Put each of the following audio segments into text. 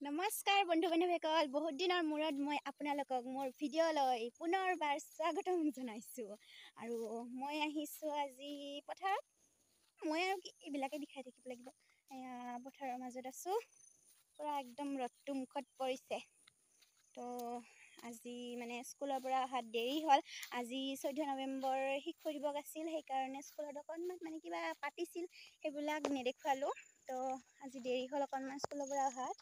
নমস্কাৰ বন্ধু বান্ধৱীসকল, বহুত দিনৰ মূৰত মই আপোনালোকক মোৰ ভিডিঅ'লৈ পুনৰবাৰ স্বাগতম জনাইছোঁ। আৰু মই আহিছোঁ আজি পথাৰত। মই আৰু এইবিলাকে দেখাই থাকিব লাগিব। এয়া পথাৰৰ মাজত আছোঁ, পূৰা একদম ৰ'দটো মুখত পৰিছে। তো আজি মানে স্কুলৰ পৰা অহাত দেৰি হ'ল। আজি 14 নৱেম্বৰ শিক্ষক দিৱস আছিল, সেইকাৰণে স্কুলত অকণমান মানে কিবা পাতিছিল, সেইবিলাক নেদেখুৱালোঁ। তো আজি দেৰি হ'ল অকণমান স্কুলৰ পৰা অহাত।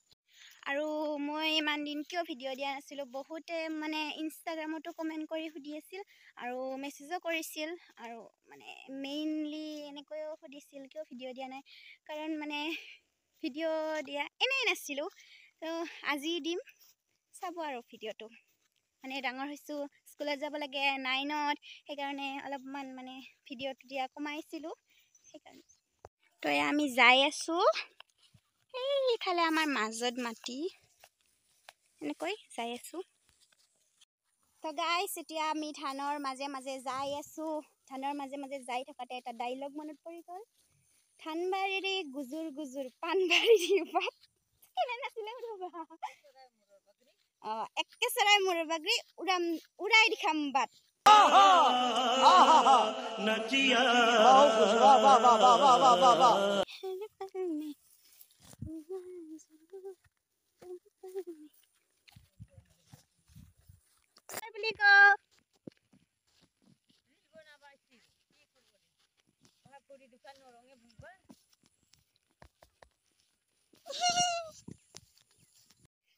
আৰু মই ইমান দিন কিয় ভিডিঅ' দিয়া নাছিলোঁ, বহুতে মানে ইনষ্টাগ্ৰামতো কমেণ্ট কৰি সুধি আছিল আৰু মেছেজো কৰিছিল, আৰু মানে মেইনলি এনেকৈও সুধিছিল কিয় ভিডিঅ' দিয়া নাই। কাৰণ মানে ভিডিঅ' দিয়া এনেই নাছিলোঁ, তো আজি দিম, চাব আৰু ভিডিঅ'টো। মানে ডাঙৰ হৈছোঁ, স্কুলত যাব লাগে 9ত, সেইকাৰণে অলপমান মানে ভিডিঅ'টো দিয়া কমাইছিলোঁ সেইকাৰণে। তো আমি যাই আছোঁ, এইফালে আমাৰ মাজত মাটি এনেকৈ যাই আছোঁ। তো গাইছ, এতিয়া আমি ধানৰ মাজে মাজে যাই আছোঁ। ধানৰ মাজে মাজে যাই থকাতে এটা ডাইলগ মনত পৰি গ'ল, ধানবাৰীৰে গুজুৰ গুজুৰ পাণবাৰীৰ পাত কেনে নাছিলে ৰ'বা। একে চৰাই মূৰৰ বাগৰি উৰাই দেখাম বাট।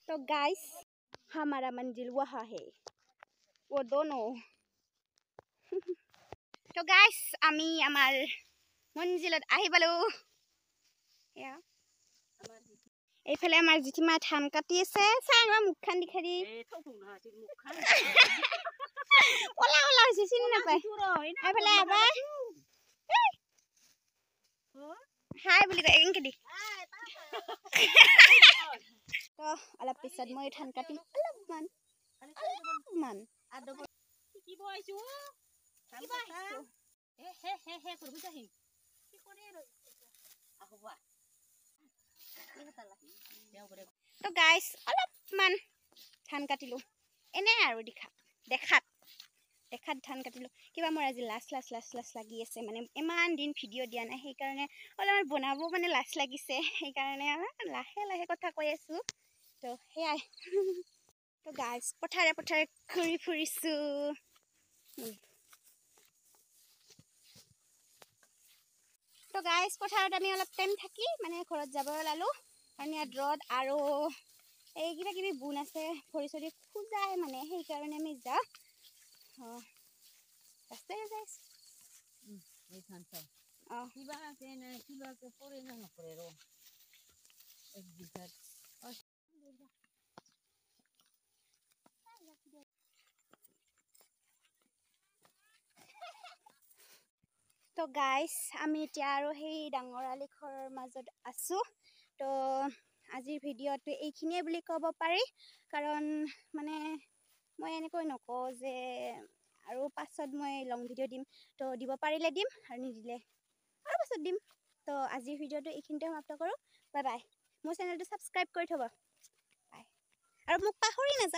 तो गाइस, हमारा मंजिल वहाँ है, वो दोनों। तो गाइस, আমি আমাৰ মঞ্জিলত আহি পালো। এইফালে আমাৰ জিঠিমা ধান কাটি আছে, চাই আমাৰ মুখখান দেখাৰি ওলা ওলা হৈছে, চিনি নাপায়। এইফালে আবাৰ হাই বুলি কয়, এনেকে দি। তো অলপ পিছত মই ধান কাটিম, অলপমান। তো গাইছ, অলপমান ধান কাটিলো, এনে আৰু দেখাত ধান কাটিলো। কিবা মোৰ আজি লাজ লাগি আছে, মানে ইমান দিন ভিডিঅ' দিয়া নাই, সেইকাৰণে অলপমান বনাব মানে লাজ লাগিছে, সেইকাৰণে লাহে লাহে কথা কৈ আছোঁ। তো সেয়াই। তো গাইছ, পথাৰে পথাৰে ঘূৰি ফুৰিছোঁ। তো গাইছ, পথাৰত আমি অলপ টাইম থাকি মানে ঘৰত যাব ওলালোঁ, কাৰণ ইয়াত ৰ'দ আৰু এই কিবা কিবি বুন আছে, ভৰি চৰি খোজাই, মানে সেইকাৰণে আমি যাওঁ। তো গাইছ, আমি এতিয়া আৰু সেই ডাঙৰ আলি ঘৰৰ মাজত আছোঁ। তো আজিৰ ভিডিঅ'টো এইখিনিয়ে বুলি ক'ব পাৰি, কাৰণ মানে মই এনেকৈ নকওঁ যে আৰু পাছত মই লং ভিডিঅ' দিম। তো দিব পাৰিলে দিম, আৰু নিদিলে আৰু পাছত দিম। তো আজিৰ ভিডিঅ'টো এইখিনিতে সমাপ্ত কৰোঁ। Bye bye. মোৰ চেনেলটো ছাবস্ক্ৰাইব কৰি থ'ব, বাই। আৰু মোক পাহৰি নাযাব।